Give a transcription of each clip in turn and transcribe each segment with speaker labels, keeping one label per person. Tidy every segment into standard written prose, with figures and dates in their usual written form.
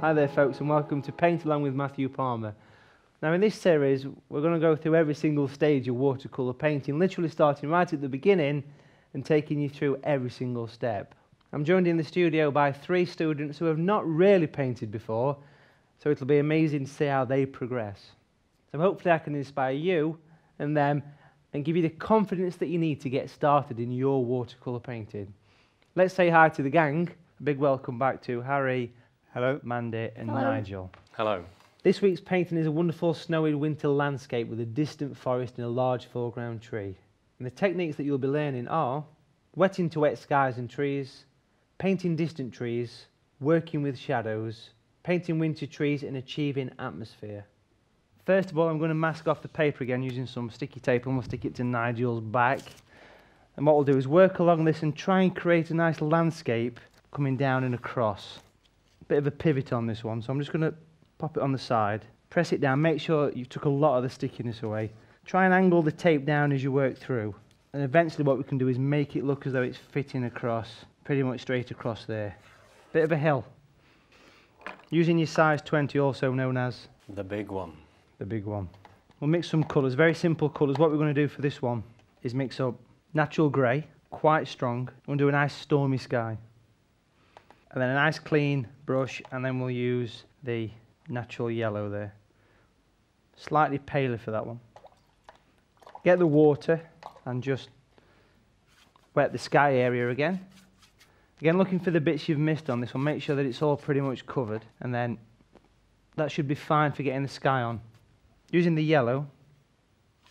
Speaker 1: Hi there folks and welcome to Paint Along with Matthew Palmer. Now in this series we're going to go through every single stage of watercolour painting, literally starting right at the beginning and taking you through every single step. I'm joined in the studio by 3 students who have not really painted before, so it'll be amazing to see how they progress. So hopefully I can inspire you and them and give you the confidence that you need to get started in your watercolour painting. Let's say hi to the gang. A big welcome back to Harry, hello, Mandy and
Speaker 2: Hello.
Speaker 1: Nigel.
Speaker 3: Hello.
Speaker 1: This week's painting is a wonderful snowy winter landscape with a distant forest and a large foreground tree. And the techniques that you'll be learning are wetting to wet skies and trees, painting distant trees, working with shadows, painting winter trees and achieving atmosphere. First of all, I'm going to mask off the paper again using some sticky tape and we'll stick it to Nigel's back. And what we'll do is work along this and try and create a nice landscape coming down and across. Bit of a pivot on this one, so I'm just going to pop it on the side, press it down, make sure you took a lot of the stickiness away. Try and angle the tape down as you work through, and eventually what we can do is make it look as though it's fitting across, pretty much straight across there. Bit of a hill. Using your size 20, also known as
Speaker 3: The big one.
Speaker 1: the big one. We'll mix some colours, very simple colours. What we're going to do for this one is mix up natural grey, quite strong. We're going to do a nice stormy sky. And then a nice clean brush, and then we'll use the natural yellow there. Slightly paler for that one. Get the water and just wet the sky area again. Again, looking for the bits you've missed on this one, make sure that it's all pretty much covered, and then that should be fine for getting the sky on. Using the yellow,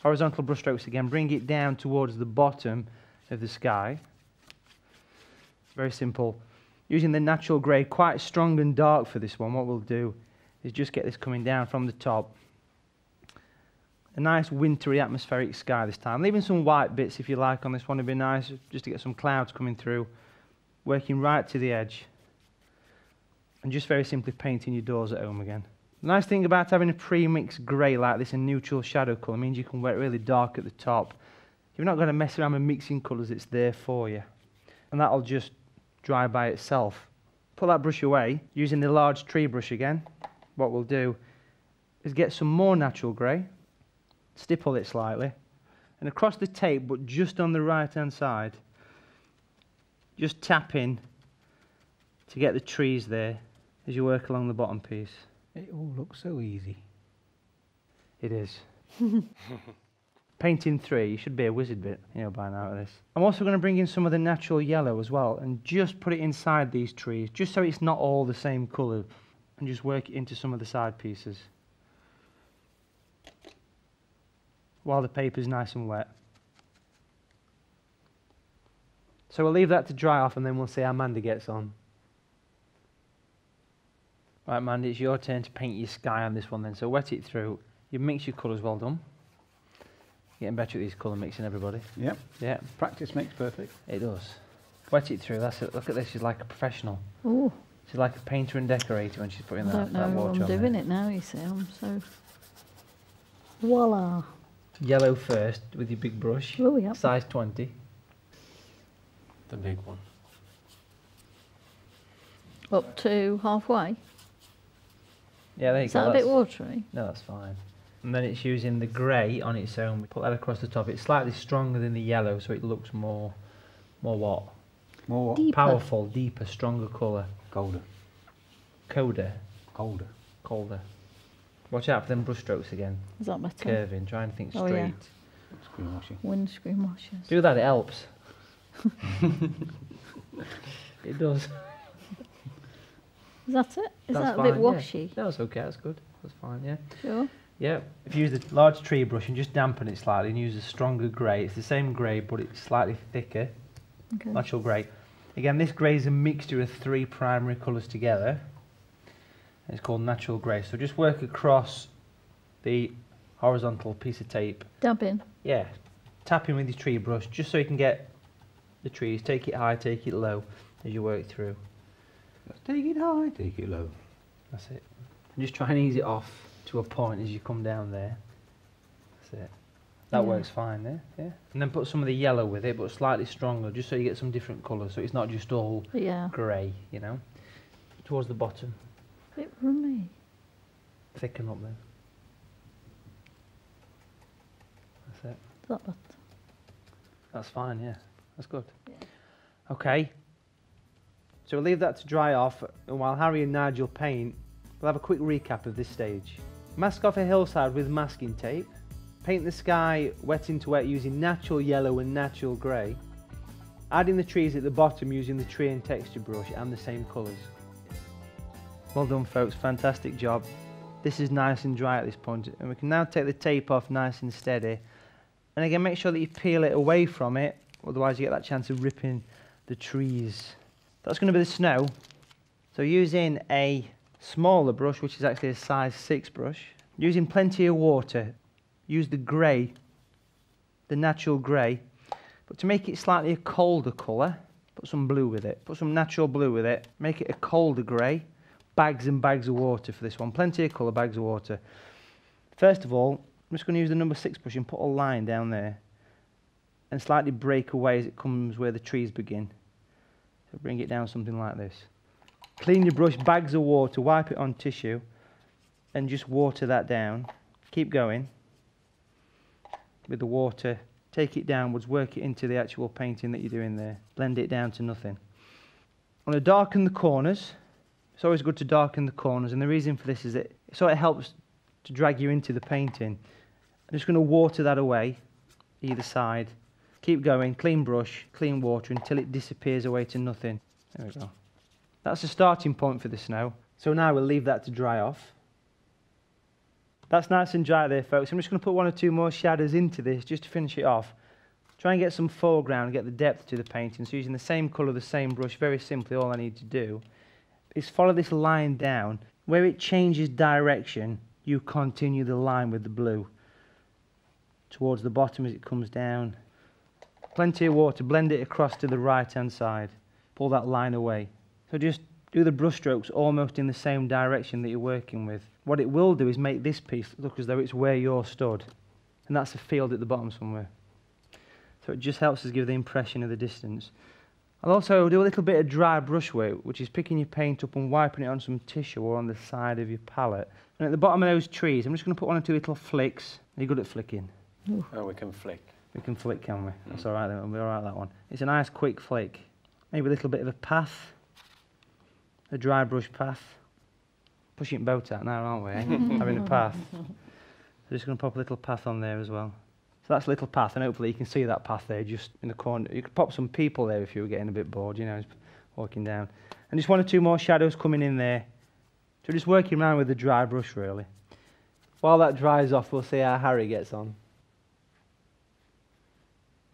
Speaker 1: horizontal brush strokes again, bring it down towards the bottom of the sky. Very simple. Using the natural grey, quite strong and dark for this one, what we'll do is just get this coming down from the top. A nice wintry atmospheric sky this time. Leaving some white bits if you like on this one, it'd be nice just to get some clouds coming through. Working right to the edge. And just very simply painting your doors at home again. The nice thing about having a pre-mixed grey like this in neutral shadow colour means you can wear it really dark at the top. You're not going to mess around with mixing colours, it's there for you. And that'll just dry by itself. Put that brush away, using the large tree brush again. What we'll do is get some more natural grey, stipple it slightly, and across the tape, but just on the right hand side, just tap in to get the trees there as you work along the bottom piece.
Speaker 2: It all looks so easy.
Speaker 1: It is. Painting 3, you should be a wizard bit, by now at this. I'm also going to bring in some of the natural yellow as well and just put it inside these trees, just so it's not all the same colour, and just work it into some of the side pieces while the paper's nice and wet. So we'll leave that to dry off and then we'll see how Mandy gets on. Right Mandy, it's your turn to paint your sky on this one then, so wet it through. You mix your colours, well done. Getting better at these colour mixing, everybody.
Speaker 2: Yep.
Speaker 1: Yeah.
Speaker 2: Practice makes perfect.
Speaker 1: It does. Wet it through, that's it. Look at this, she's like a professional.
Speaker 4: Oh,
Speaker 1: She's like a painter and decorator when she's putting
Speaker 4: I
Speaker 1: that
Speaker 4: don't know
Speaker 1: water
Speaker 4: what I'm
Speaker 1: on
Speaker 4: doing
Speaker 1: there.
Speaker 4: it now, you see. I'm so... Voila.
Speaker 1: Yellow first with your big brush.
Speaker 4: Oh, yeah.
Speaker 1: Size 20.
Speaker 3: The big one.
Speaker 4: Up to halfway.
Speaker 1: Yeah, there you
Speaker 4: Is
Speaker 1: go.
Speaker 4: that a bit watery?
Speaker 1: No, that's fine. And then it's using the grey on its own. Put that across the top. It's slightly stronger than the yellow, so it looks more what?
Speaker 2: More
Speaker 4: Deeper.
Speaker 1: Powerful, deeper, stronger colour.
Speaker 2: colder.
Speaker 1: Colder.
Speaker 2: Colder.
Speaker 1: Colder. Watch out for them brush strokes again.
Speaker 4: Is that better?
Speaker 1: Curving, try and think
Speaker 4: Oh,
Speaker 1: straight.
Speaker 4: yeah.
Speaker 2: Screen washing.
Speaker 4: Windscreen washers.
Speaker 1: Do that, it helps. It does.
Speaker 4: Is that it? Is
Speaker 1: That's
Speaker 4: that a
Speaker 1: fine,
Speaker 4: bit washy?
Speaker 1: Yeah. No, it's okay, that's good. That's fine, yeah.
Speaker 4: Sure.
Speaker 1: Yeah, if you use the large tree brush and just dampen it slightly and use a stronger grey, it's the same grey but it's slightly thicker,
Speaker 4: Okay.
Speaker 1: natural grey. Again, this grey is a mixture of 3 primary colours together. It's called natural grey. So just work across the horizontal piece of tape.
Speaker 4: Dab in.
Speaker 1: Yeah, tap in with your tree brush just so you can get the trees. Take it high, take it low as you work through.
Speaker 2: Let's take it high, take it low.
Speaker 1: That's it. And just try and ease it off to a point as you come down there. That's it. That
Speaker 4: Yeah.
Speaker 1: works fine there, yeah. And then put some of the yellow with it, but slightly stronger, just so you get some different colours, so it's not just all
Speaker 4: Yeah.
Speaker 1: grey, towards the bottom.
Speaker 4: bit rummy.
Speaker 1: Thicken up there. That's it.
Speaker 4: Is that better?
Speaker 1: That's fine, yeah. That's good.
Speaker 4: Yeah.
Speaker 1: Okay. So we'll leave that to dry off, and while Harry and Nigel paint, we'll have a quick recap of this stage. Mask off a hillside with masking tape. Paint the sky wet into wet using natural yellow and natural grey. Adding the trees at the bottom using the tree and texture brush and the same colours. Well done folks, fantastic job. This is nice and dry at this point, and we can now take the tape off nice and steady. And again, make sure that you peel it away from it, otherwise you get that chance of ripping the trees. That's going to be the snow. So using a smaller brush, which is actually a size 6 brush, using plenty of water, use the grey, the natural grey, but to make it slightly a colder colour, put some blue with it, put some natural blue with it, make it a colder grey, bags and bags of water for this one, plenty of colour, bags of water. First of all, I'm just going to use the number 6 brush and put a line down there and slightly break away as it comes where the trees begin. So bring it down something like this. Clean your brush, bags of water, wipe it on tissue and just water that down. Keep going with the water, take it downwards, work it into the actual painting that you're doing there. Blend it down to nothing. I want to darken the corners. It's always good to darken the corners, and the reason for this is that it helps to drag you into the painting. I'm just going to water that away, either side. Keep going, clean brush, clean water until it disappears away to nothing. There we go. That's the starting point for the snow. So now we'll leave that to dry off. That's nice and dry there, folks. I'm just going to put 1 or 2 more shadows into this just to finish it off. Try and get some foreground, get the depth to the painting. So using the same colour, the same brush, very simply all I need to do is follow this line down. Where it changes direction, you continue the line with the blue towards the bottom as it comes down. Plenty of water, blend it across to the right hand side. Pull that line away. So just do the brush strokes almost in the same direction that you're working with. What it will do is make this piece look as though it's where you're stood. And that's a field at the bottom somewhere. So it just helps us give the impression of the distance. I'll also do a little bit of dry brush work, which is picking your paint up and wiping it on some tissue or on the side of your palette. And at the bottom of those trees, I'm just going to put 1 or 2 little flicks. Are you good at flicking?
Speaker 3: Oh, we can flick.
Speaker 1: We can flick, can we? That's all right then, we'll be all right that one. It's a nice quick flick. Maybe a little bit of a path. A dry brush path. Pushing boat out now, aren't we? Eh? Having a path. So just going to pop a little path on there as well. So that's a little path, and hopefully you can see that path there just in the corner. You could pop some people there if you were getting a bit bored, you know, walking down. And just 1 or 2 more shadows coming in there. So just working around with the dry brush, really. While that dries off, we'll see how Harry gets on.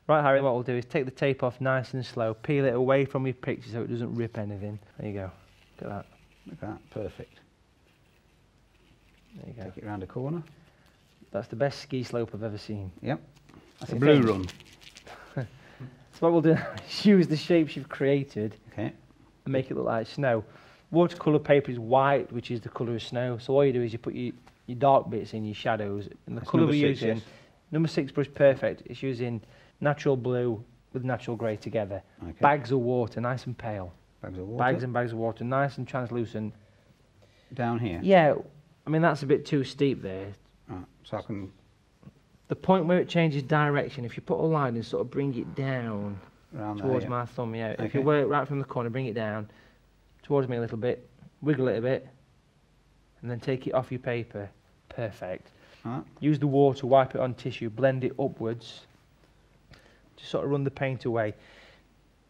Speaker 1: Right, Harry, what we'll do is take the tape off nice and slow, peel it away from your picture so it doesn't rip anything. There you go. Look at that.
Speaker 2: Look at that, perfect.
Speaker 1: There you go.
Speaker 2: Take it round the corner.
Speaker 1: That's the best ski slope I've ever seen.
Speaker 2: Yep. That's
Speaker 1: Okay.
Speaker 2: a blue run.
Speaker 1: So what we'll do is use the shapes you've created
Speaker 2: Okay.
Speaker 1: and make it look like snow. Watercolour paper is white, which is the colour of snow. So all you do is you put your dark bits in, your shadows, and the
Speaker 2: That's
Speaker 1: colour
Speaker 2: number
Speaker 1: we're
Speaker 2: 6,
Speaker 1: using,
Speaker 2: yes.
Speaker 1: number 6 brush, perfect. It's using natural blue with natural grey together.
Speaker 2: Okay.
Speaker 1: Bags of water, nice and pale.
Speaker 2: Bags of water.
Speaker 1: Bags and bags of water, nice and translucent.
Speaker 2: Down here.
Speaker 1: Yeah, I mean that's a bit too steep there.
Speaker 2: Right. So I can.
Speaker 1: The point where it changes direction, if you put a line and sort of bring it down
Speaker 2: Round
Speaker 1: towards
Speaker 2: there, yeah.
Speaker 1: my thumb, yeah. If
Speaker 2: Okay.
Speaker 1: you work right from the corner, bring it down towards me a little bit, wiggle it a bit, and then take it off your paper. Perfect.
Speaker 2: Right.
Speaker 1: Use the water, wipe it on tissue, blend it upwards. Just sort of run the paint away.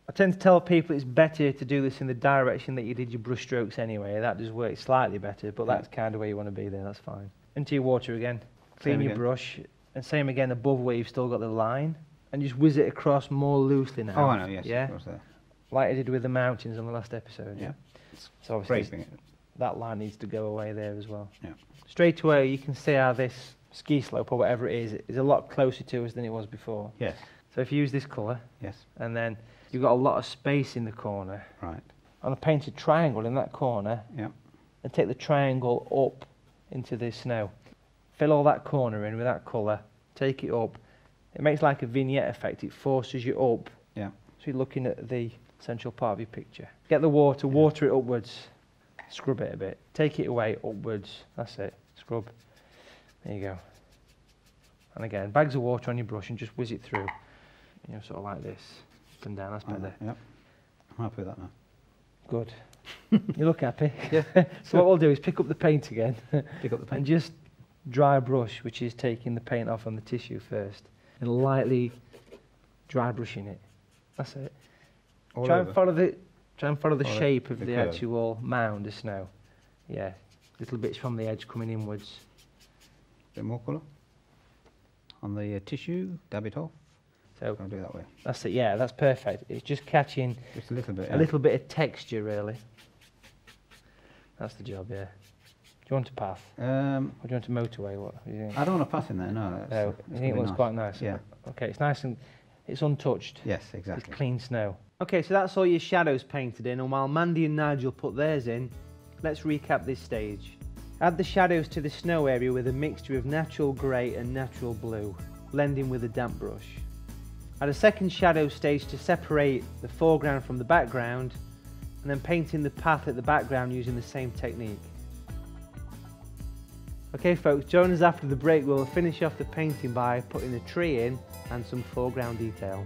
Speaker 1: I tend to tell people it's better to do this in the direction that you did your brush strokes anyway. That does work slightly better, but
Speaker 2: Yeah.
Speaker 1: that's kind of where you want to be there, that's fine. Into your water again. Clean
Speaker 2: Same
Speaker 1: your
Speaker 2: again.
Speaker 1: brush. And same again above where you've still got the line. And just whiz it across more loosely now.
Speaker 2: Oh, I know, yes.
Speaker 1: Yeah?
Speaker 2: Of course there.
Speaker 1: Like I did with the mountains on the last episode.
Speaker 2: Yeah.
Speaker 1: So obviously
Speaker 2: Scraping it.
Speaker 1: that line needs to go away there as well.
Speaker 2: Yeah.
Speaker 1: Straight away you can see how this ski slope or whatever it is a lot closer to us than it was before.
Speaker 2: Yes.
Speaker 1: So if you use this colour,
Speaker 2: Yes.
Speaker 1: and then you've got a lot of space in the corner,
Speaker 2: Right.
Speaker 1: on a painted triangle in that corner,
Speaker 2: Yeah.
Speaker 1: and take the triangle up into the snow. Fill all that corner in with that colour, take it up. It makes like a vignette effect, it forces you up.
Speaker 2: Yeah.
Speaker 1: So you're looking at the central part of your picture. Get the water, water it upwards. Scrub it a bit. Take it away upwards. That's it. Scrub. There you go. And again, bags of water on your brush and just whiz it through. You know, sort of like this. Up and down. That's better.
Speaker 2: Yep. I'm happy with that now.
Speaker 1: Good. You look happy.
Speaker 2: Yeah.
Speaker 1: So what we'll do is pick up the paint again.
Speaker 2: Pick up the paint.
Speaker 1: And just dry brush, which is taking the paint off on the tissue first. And lightly dry brushing it. That's it.
Speaker 2: All
Speaker 1: Try
Speaker 2: over.
Speaker 1: and follow the
Speaker 2: Or
Speaker 1: shape of
Speaker 2: the
Speaker 1: the
Speaker 2: curve.
Speaker 1: actual mound of snow. Yeah. Little bits from the edge coming inwards.
Speaker 2: Bit more colour. On the tissue, dab it off.
Speaker 1: So
Speaker 2: I'll do it that way.
Speaker 1: that's it. Yeah, that's perfect. It's just catching
Speaker 2: Just a little bit.
Speaker 1: a little bit of texture, really. That's the job, yeah. Do you want a path? Or do you want a motorway? What do you think?
Speaker 2: I don't want to pass in there, no.
Speaker 1: No,
Speaker 2: It's
Speaker 1: I think it
Speaker 2: gonna be
Speaker 1: looks quite nice.
Speaker 2: Yeah.
Speaker 1: Okay, it's nice and it's untouched.
Speaker 2: Yes,
Speaker 1: It's
Speaker 2: exactly.
Speaker 1: clean snow. Okay, so that's all your shadows painted in, and while Mandy and Nigel put theirs in, let's recap this stage. Add the shadows to the snow area with a mixture of natural grey and natural blue, blending with a damp brush. Add a second shadow stage to separate the foreground from the background, and then paint in the path at the background using the same technique. Okay folks, join us after the break. We'll finish off the painting by putting a tree in and some foreground detail.